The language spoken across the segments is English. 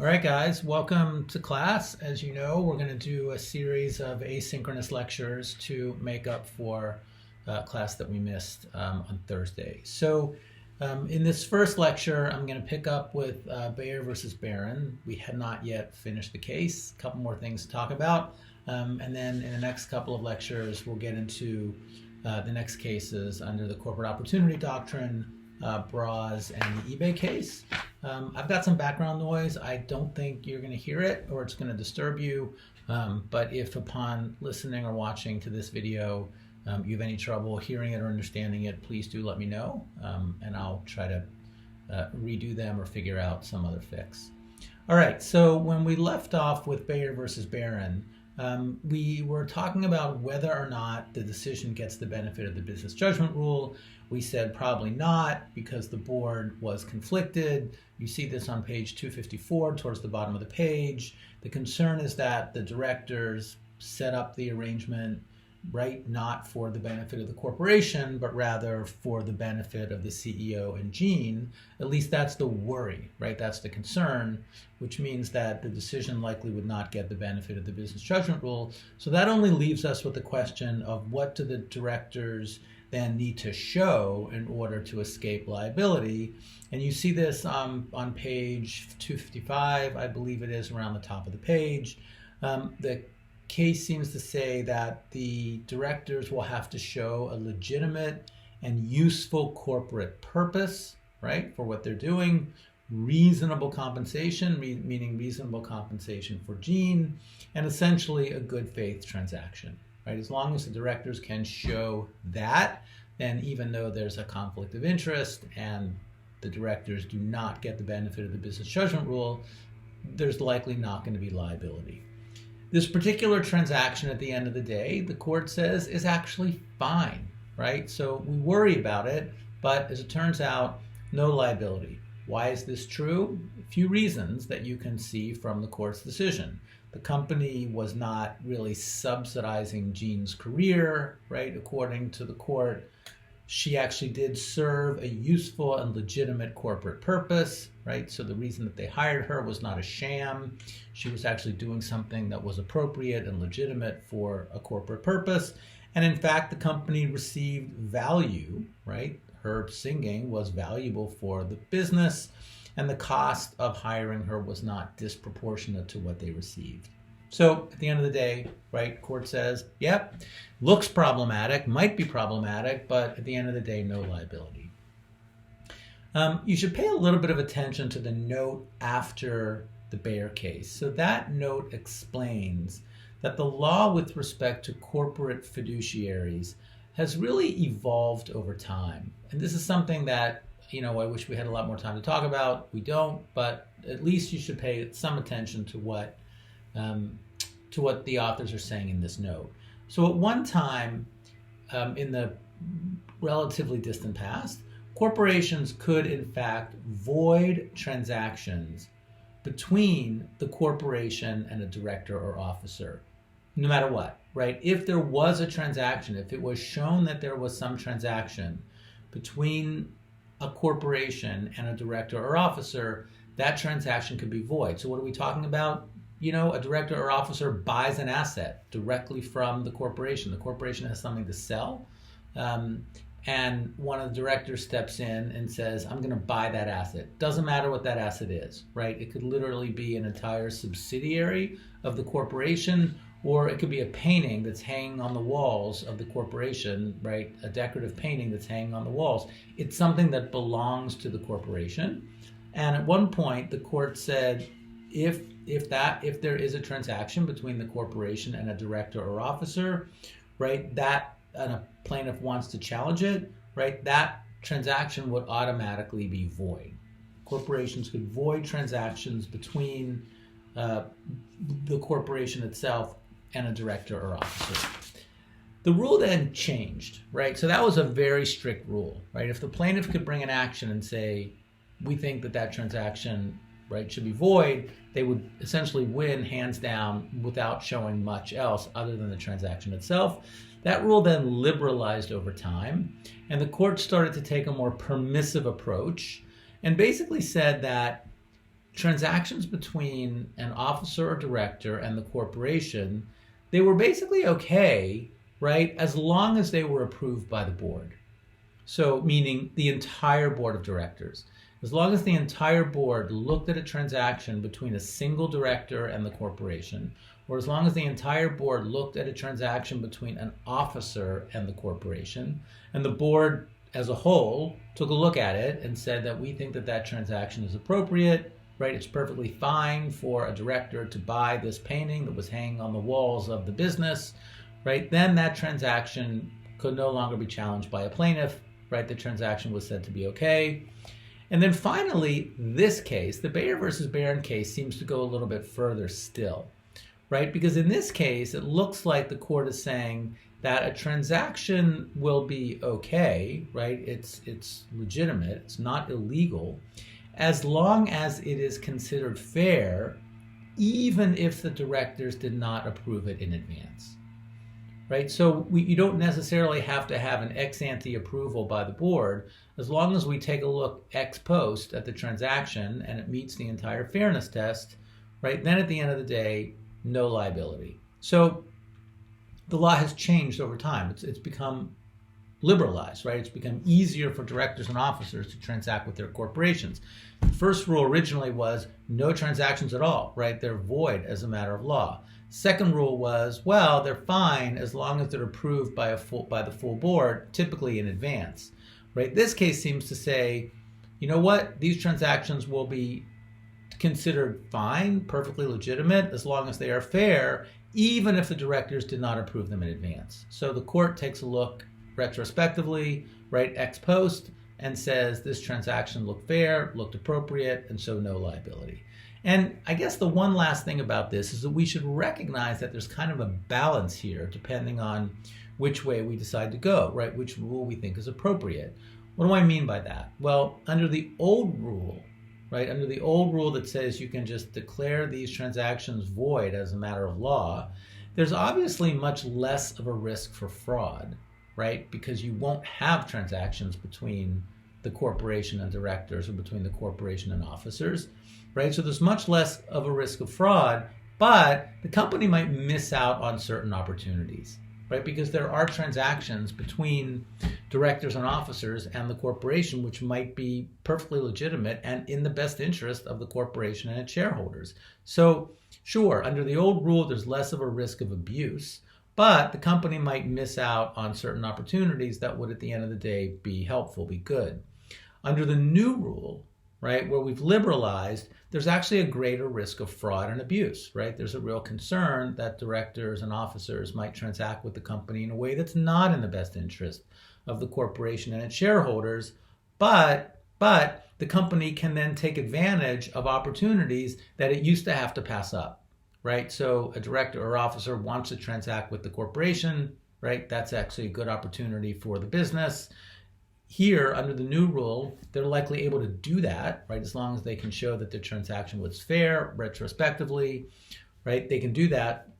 All right, guys, welcome to class. As you know, we're going to do a series of asynchronous lectures to make up for class that we missed on Thursday. So in this first lecture, I'm going to pick up with Bayer versus Barron. We had not yet finished the case, a couple more things to talk about. And then in the next couple of lectures, we'll get into the next cases under the corporate opportunity doctrine, Bras, and the eBay case. I've got some background noise. I don't think you're going to hear it or it's going to disturb you. But if upon listening or watching to this video, you have any trouble hearing it or understanding it, please do let me know. And I'll try to redo them or figure out some other fix. All right, so when we left off with Bayer versus Barron, we were talking about whether or not the decision gets the benefit of the business judgment rule. We said probably not because the board was conflicted. You see this on page 254 towards the bottom of the page. The concern is that the directors set up the arrangement, right, not for the benefit of the corporation, but rather for the benefit of the CEO and Gene. At least that's the worry, right? That's the concern, which means that the decision likely would not get the benefit of the business judgment rule. So that only leaves us with the question of what do the directors then need to show in order to escape liability. And you see this on page 255, I believe it is, around the top of the page. The case seems to say that the directors will have to show a legitimate and useful corporate purpose, right, for what they're doing, reasonable compensation, meaning reasonable compensation for Gene, and essentially a good faith transaction, right? As long as the directors can show that, then even though there's a conflict of interest and the directors do not get the benefit of the business judgment rule, there's likely not going to be liability. This particular transaction at the end of the day, the court says, is actually fine, right? So we worry about it, but as it turns out, no liability. Why is this true? A few reasons that you can see from the court's decision. The company was not really subsidizing Gene's career, right? According to the court, she actually did serve a useful and legitimate corporate purpose, right? So the reason that they hired her was not a sham. She was actually doing something that was appropriate and legitimate for a corporate purpose. And in fact, the company received value, right? Her singing was valuable for the business, and the cost of hiring her was not disproportionate to what they received. So at the end of the day, right, court says, yep, looks problematic, might be problematic, but at the end of the day, no liability. You should pay a little bit of attention to the note after the Bayer case. So that note explains that the law with respect to corporate fiduciaries has really evolved over time. And this is something that, I wish we had a lot more time to talk about. We don't, but at least you should pay some attention to what the authors are saying in this note. So at one time, in the relatively distant past, corporations could in fact void transactions between the corporation and a director or officer, no matter what, right? If there was a transaction, if it was shown that there was some transaction between a corporation and a director or officer, that transaction could be void. So what are we talking about? A director or officer buys an asset directly from the corporation. The corporation has something to sell, and one of the directors steps in and says, I'm going to buy that asset. Doesn't matter what that asset is, right? It could literally be an entire subsidiary of the corporation, or it could be a painting that's hanging on the walls of the corporation, right? A decorative painting that's hanging on the walls. It's something that belongs to the corporation. And at one point, the court said, if there is a transaction between the corporation and a director or officer, right, and a plaintiff wants to challenge it, right, that transaction would automatically be void. Corporations could void transactions between the corporation itself and a director or officer. The rule then changed, right? So that was a very strict rule, right? If the plaintiff could bring an action and say, we think that transaction, right, should be void, they would essentially win hands down without showing much else other than the transaction itself. That rule then liberalized over time, and the court started to take a more permissive approach and basically said that transactions between an officer or director and the corporation, they were basically okay, right, as long as they were approved by the board. So, meaning the entire board of directors. As long as the entire board looked at a transaction between a single director and the corporation, or as long as the entire board looked at a transaction between an officer and the corporation, and the board as a whole took a look at it and said that we think that that transaction is appropriate, right? It's perfectly fine for a director to buy this painting that was hanging on the walls of the business, right? Then that transaction could no longer be challenged by a plaintiff, right? The transaction was said to be okay. And then finally, this case, the Bayer versus Barron case, seems to go a little bit further still, right? Because in this case, it looks like the court is saying that a transaction will be okay, right? It's legitimate, it's not illegal, as long as it is considered fair, even if the directors did not approve it in advance. Right, so you don't necessarily have to have an ex ante approval by the board. As long as we take a look ex post at the transaction and it meets the entire fairness test, right, then at the end of the day, no liability. So the law has changed over time. It's become liberalized, right? It's become easier for directors and officers to transact with their corporations. The first rule originally was no transactions at all, right? They're void as a matter of law. Second rule was, well, they're fine as long as they're approved by the full board, typically in advance, right? This case seems to say, you know what, these transactions will be considered fine, perfectly legitimate, as long as they are fair, even if the directors did not approve them in advance. So the court takes a look retrospectively, right, ex post, and says this transaction looked fair, looked appropriate, and so no liability. And I guess the one last thing about this is that we should recognize that there's kind of a balance here depending on which way we decide to go, right? Which rule we think is appropriate. What do I mean by that? Well, under the old rule, right? Under the old rule that says you can just declare these transactions void as a matter of law, there's obviously much less of a risk for fraud, right? Because you won't have transactions between the corporation and directors or between the corporation and officers. Right? So there's much less of a risk of fraud, but the company might miss out on certain opportunities, right? Because there are transactions between directors and officers and the corporation which might be perfectly legitimate and in the best interest of the corporation and its shareholders. So sure, under the old rule, there's less of a risk of abuse, but the company might miss out on certain opportunities that would at the end of the day be helpful, be good. Under the new rule, right, where we've liberalized, there's actually a greater risk of fraud and abuse, right? There's a real concern that directors and officers might transact with the company in a way that's not in the best interest of the corporation and its shareholders, but the company can then take advantage of opportunities that it used to have to pass up, right? So a director or officer wants to transact with the corporation, right? That's actually a good opportunity for the business. Here, under the new rule, they're likely able to do that, right? As long as they can show that the transaction was fair retrospectively, right? They can do that.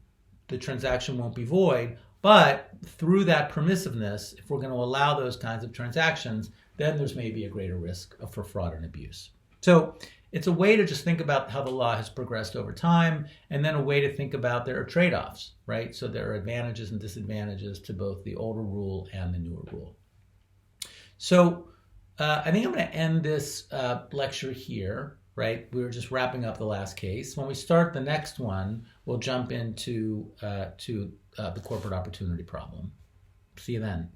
The transaction won't be void. But through that permissiveness, if we're going to allow those kinds of transactions, then there's maybe a greater risk for fraud and abuse. So it's a way to just think about how the law has progressed over time, and then a way to think about there are trade-offs, right? So there are advantages and disadvantages to both the older rule and the newer rule. So I think I'm going to end this lecture here, right? We were just wrapping up the last case. When we start the next one, we'll jump into the corporate opportunity problem. See you then.